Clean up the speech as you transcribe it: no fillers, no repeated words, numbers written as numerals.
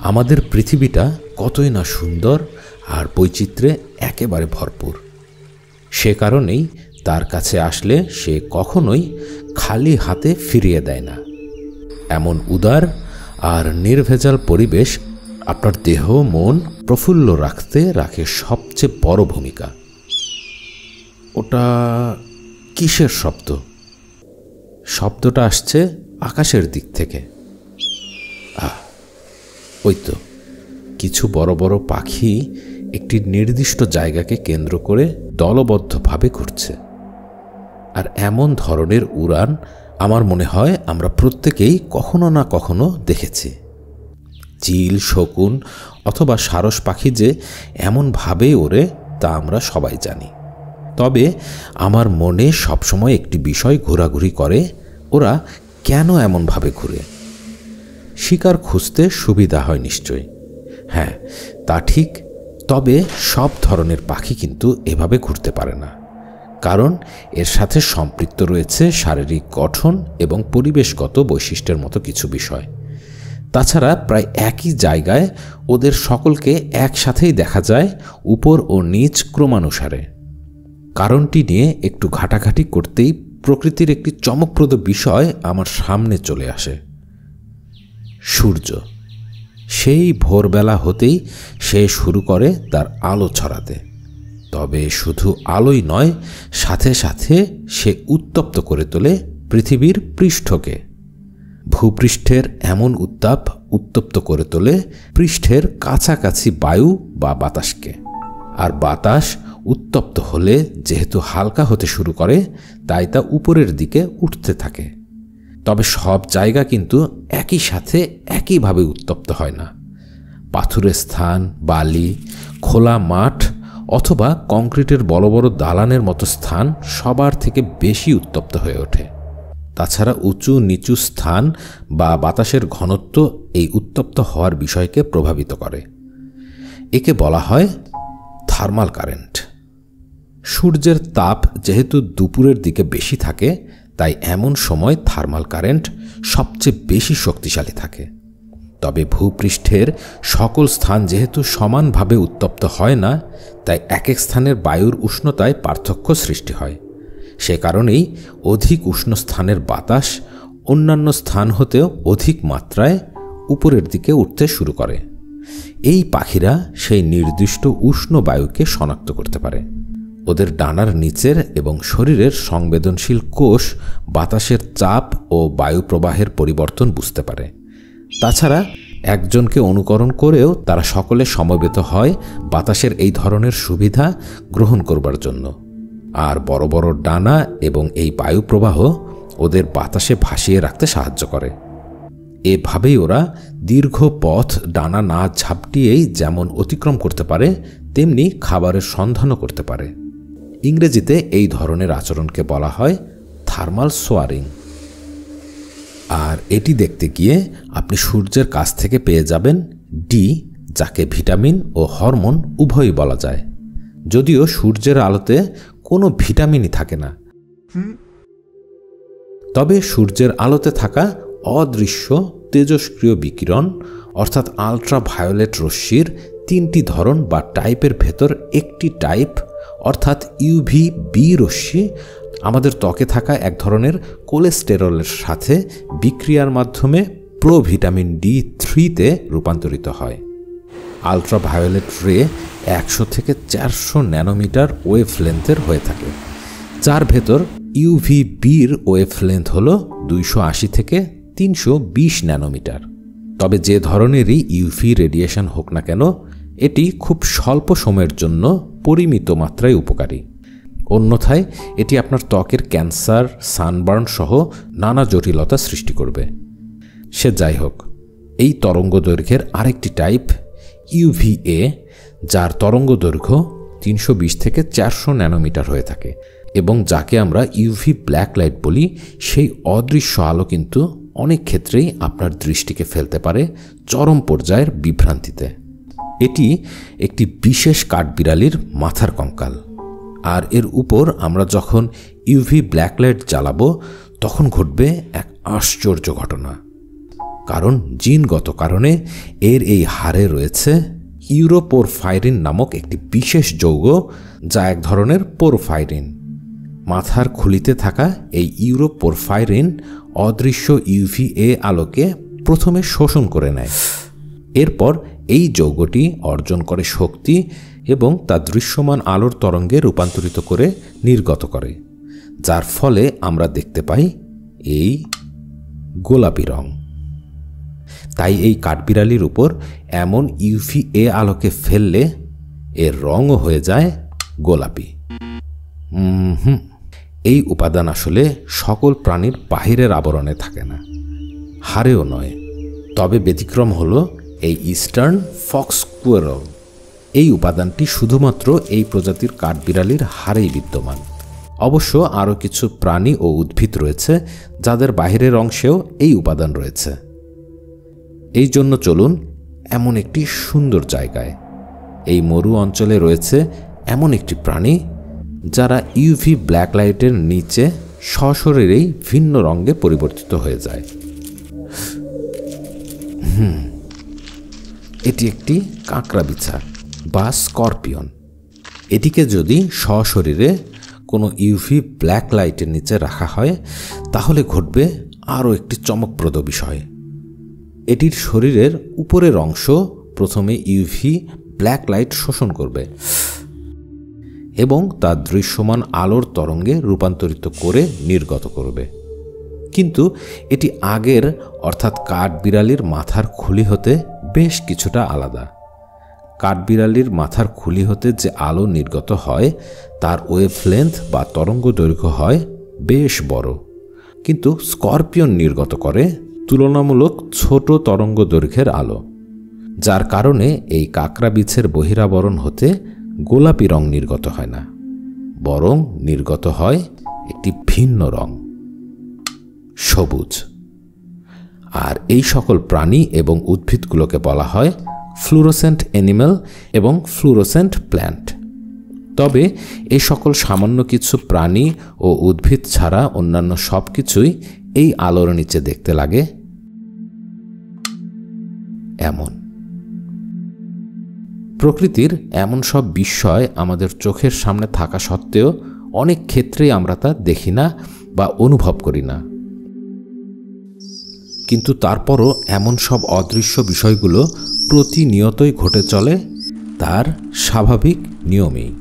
আমাদের পৃথিবীটা কতই না সুন্দর আর বৈচিত্র্যে একেবারে ভরপুর। সে কারণেই তার কাছে আসলে সে কখনোই খালি হাতে ফিরিয়ে দেয় না। এমন উদার আর নির্ভেজাল পরিবেশ আপনার দেহ মন প্রফুল্ল রাখে সবচেয়ে বড় ভূমিকা। ওটা কিসের শব্দ? শব্দটা আসছে আকাশের দিক থেকে। ওই তো কিছু বড় বড় পাখি একটি নির্দিষ্ট জায়গাকে কেন্দ্র করে দলবদ্ধভাবে ঘুরছে। আর এমন ধরনের উড়ান আমার মনে হয় আমরা প্রত্যেকেই কখনো না কখনো দেখেছি। চিল, শকুন অথবা সারস পাখি যে এমনভাবেই ওড়ে তা আমরা সবাই জানি। তবে আমার মনে সবসময় একটি বিষয় ঘোরাঘুরি করে, ওরা কেন এমনভাবে ঘুরে? শিকার খুঁজতে সুবিধা হয় নিশ্চয়ই, হ্যাঁ তা ঠিক। তবে সব ধরনের পাখি কিন্তু এভাবে ঘুরতে পারে না, কারণ এর সাথে সম্পৃক্ত রয়েছে শারীরিক গঠন এবং পরিবেশগত বৈশিষ্ট্যের মতো কিছু বিষয়। তাছাড়া প্রায় একই জায়গায় ওদের সকলকে একসাথেই দেখা যায় উপর ও নিচ ক্রমানুসারে। কারণটি নিয়ে একটু ঘাটাঘাটি করতেই প্রকৃতির একটি চমকপ্রদ বিষয় আমার সামনে চলে আসে। সূর্য সেই ভোরবেলা হতেই সে শুরু করে তার আলো ছড়াতে। তবে শুধু আলোই নয়, সাথে সাথে সে উত্তপ্ত করে তোলে পৃথিবীর পৃষ্ঠকে। ভূপৃষ্ঠের এমন উত্তাপ উত্তপ্ত করে তোলে পৃষ্ঠের কাছাকাছি বায়ু বা বাতাসকে। আর বাতাস উত্তপ্ত হলে যেহেতু হালকা হতে শুরু করে, তাই তা উপরের দিকে উঠতে থাকে। তবে সব জায়গা কিন্তু একই সাথে একইভাবে উত্তপ্ত হয় না। পাথুরের স্থান, বালি, খোলা মাঠ অথবা কংক্রিটের বড় বড় দালানের মতো স্থান সবার থেকে বেশি উত্তপ্ত হয়ে ওঠে। তাছাড়া উঁচু নিচু স্থান বা বাতাসের ঘনত্ব এই উত্তপ্ত হওয়ার বিষয়কে প্রভাবিত করে। একে বলা হয় থার্মাল কারেন্ট। সূর্যের তাপ যেহেতু দুপুরের দিকে বেশি থাকে, তাই এমন সময় থার্মাল কারেন্ট সবচেয়ে বেশি শক্তিশালী থাকে। তবে ভূপৃষ্ঠের সকল স্থান যেহেতু সমানভাবে উত্তপ্ত হয় না, তাই এক এক স্থানের বায়ুর উষ্ণতায় পার্থক্য সৃষ্টি হয়। সে কারণেই অধিক উষ্ণ স্থানের বাতাস অন্যান্য স্থান হতেও অধিক মাত্রায় উপরের দিকে উঠতে শুরু করে। এই পাখিরা সেই নির্দিষ্ট উষ্ণ বায়ুকে শনাক্ত করতে পারে। ওদের ডানার নিচের এবং শরীরের সংবেদনশীল কোষ বাতাসের চাপ ও বায়ু প্রবাহের পরিবর্তন বুঝতে পারে। তাছাড়া একজনকে অনুকরণ করেও তারা সকলে সমবেত হয় বাতাসের এই ধরনের সুবিধা গ্রহণ করবার জন্য। আর বড় বড় ডানা এবং এই বায়ু প্রবাহ ওদের বাতাসে ভাসিয়ে রাখতে সাহায্য করে। এভাবেই ওরা দীর্ঘ পথ ডানা না ঝাপটিয়েই যেমন অতিক্রম করতে পারে, তেমনি খাবারের সন্ধানও করতে পারে। ইংরেজিতে এই ধরনের আচরণকে বলা হয় থার্মাল সোয়ারিং। আর এটি দেখতে গিয়ে আপনি সূর্যের কাছ থেকে পেয়ে যাবেন ডি, যাকে ভিটামিন ও হরমোন উভয়ই বলা যায়, যদিও সূর্যের আলোতে কোনো ভিটামিনই থাকে না। তবে সূর্যের আলোতে থাকা অদৃশ্য তেজস্ক্রিয় বিকিরণ অর্থাৎ আল্ট্রাভায়োলেট রশ্মির তিনটি ধরন বা টাইপের ভেতর একটি টাইপ অর্থাৎ ইউভি বি রশ্মি আমাদের ত্বকে থাকা এক ধরনের কোলেস্টেরলের সাথে বিক্রিয়ার মাধ্যমে প্রোভিটামিন D3-তে রূপান্তরিত হয়। আল্ট্রাভায়োলেট রে 100 থেকে 400 ন্যানোমিটার ওয়েভলেন্থের হয়ে থাকে, যার ভেতর ইউভিবির ওয়েভলেন্থ হল 280 থেকে 320 ন্যানোমিটার। তবে যে ধরনেরই ইউভি রেডিয়েশন হোক না কেন, এটি খুব স্বল্প সময়ের জন্য পরিমিত মাত্রায় উপকারী। অন্যথায় এটি আপনার ত্বকের ক্যান্সার, সানবার্ন সহ নানা জটিলতা সৃষ্টি করবে। সে যাই হোক, এই তরঙ্গ দৈর্ঘ্যের আরেকটি টাইপ ইউভিএ, যার তরঙ্গ দৈর্ঘ্য 320 থেকে 400 ন্যানোমিটার হয়ে থাকে এবং যাকে আমরা ইউভি ব্ল্যাক লাইট বলি, সেই অদৃশ্য আলো কিন্তু অনেক ক্ষেত্রেই আপনার দৃষ্টিকে ফেলতে পারে চরম পর্যায়ের বিভ্রান্তিতে। এটি একটি বিশেষ কাঠবিড়ালির মাথার কঙ্কাল, আর এর উপর আমরা যখন ইউভি ব্ল্যাক লাইট জ্বালাবো তখন ঘটবে এক আশ্চর্য ঘটনা। কারণ জিনগত কারণে এর এই হাড়ে রয়েছে ইউরোপোরফাইরিন নামক একটি বিশেষ যৌগ, যা এক ধরনের পোরফাইরিন। মাথার খুলিতে থাকা এই ইউরোপোরফাইরিন অদৃশ্য ইউভিএ আলোকে প্রথমে শোষণ করে নেয়। এরপর এই যৌগটি অর্জন করে শক্তি এবং তা দৃশ্যমান আলোর তরঙ্গে রূপান্তরিত করে নির্গত করে, যার ফলে আমরা দেখতে পাই এই গোলাপি রং। তাই এই কাঠবিড়ালির উপর এমন ইউভিএ আলোকে ফেললে এর রঙও হয়ে যায় গোলাপি। এই উপাদান আসলে সকল প্রাণীর বাহিরের আবরণে থাকে না, হাড়েও নয়। তবে ব্যতিক্রম হলো এই ইস্টার্ন ফক্স স্কুয়ারল। এই উপাদানটি শুধুমাত্র এই প্রজাতির কাঠবিড়ালির হাড়েই বিদ্যমান। অবশ্য আরও কিছু প্রাণী ও উদ্ভিদ রয়েছে যাদের বাহিরের অংশেও এই উপাদান রয়েছে। এই জন্য চলুন এমন একটি সুন্দর জায়গায়, এই মরু অঞ্চলে রয়েছে এমন একটি প্রাণী যারা ইউভি ব্ল্যাক লাইটের নিচে সশরীরেই ভিন্ন রঙে পরিবর্তিত হয়ে যায়। এটি একটি কাঁকড়া বিছা বা স্করপিয়ন। এটিকে যদি সশরীরে কোনো ইউভি ব্ল্যাক লাইটের নিচে রাখা হয় তাহলে ঘটবে আরও একটি চমকপ্রদ বিষয়। এটির শরীরের উপরের অংশ প্রথমে ইউভি ব্ল্যাক লাইট শোষণ করবে এবং তা দৃশ্যমান আলোর তরঙ্গে রূপান্তরিত করে নির্গত করবে। কিন্তু এটি আগের অর্থাৎ কাঠবিড়ালির মাথার খুলি হতে বেশ কিছুটা আলাদা। কাঠবিড়ালির মাথার খুলি হতে যে আলো নির্গত হয় তার ওয়েভলেন্থ বা তরঙ্গ দৈর্ঘ্য হয় বেশ বড়, কিন্তু স্করপিয়ন নির্গত করে তুলনামূলক ছোট তরঙ্গ দৈর্ঘ্যের আলো, যার কারণে এই কাঁকড়া বিছের বহিরাবরণ হতে গোলাপি রং নির্গত হয় না, বরং নির্গত হয় একটি ভিন্ন রং, সবুজ। আর এই সকল প্রাণী এবং উদ্ভিদগুলোকে বলা হয় ফ্লুরোসেন্ট অ্যানিম্যাল এবং ফ্লুরোসেন্ট প্ল্যান্ট। তবে এই সকল সামান্য কিছু প্রাণী ও উদ্ভিদ ছাড়া অন্যান্য সব কিছুই এই আলোর নিচে দেখতে লাগে এমন। প্রকৃতির এমন সব বিস্ময় আমাদের চোখের সামনে থাকা সত্ত্বেও অনেক ক্ষেত্রেই আমরা তা দেখি না বা অনুভব করি না। কিন্তু তারপরও এমন সব অদৃশ্য বিষয়গুলো প্রতিনিয়তই ঘটে চলে তার স্বাভাবিক নিয়মেই।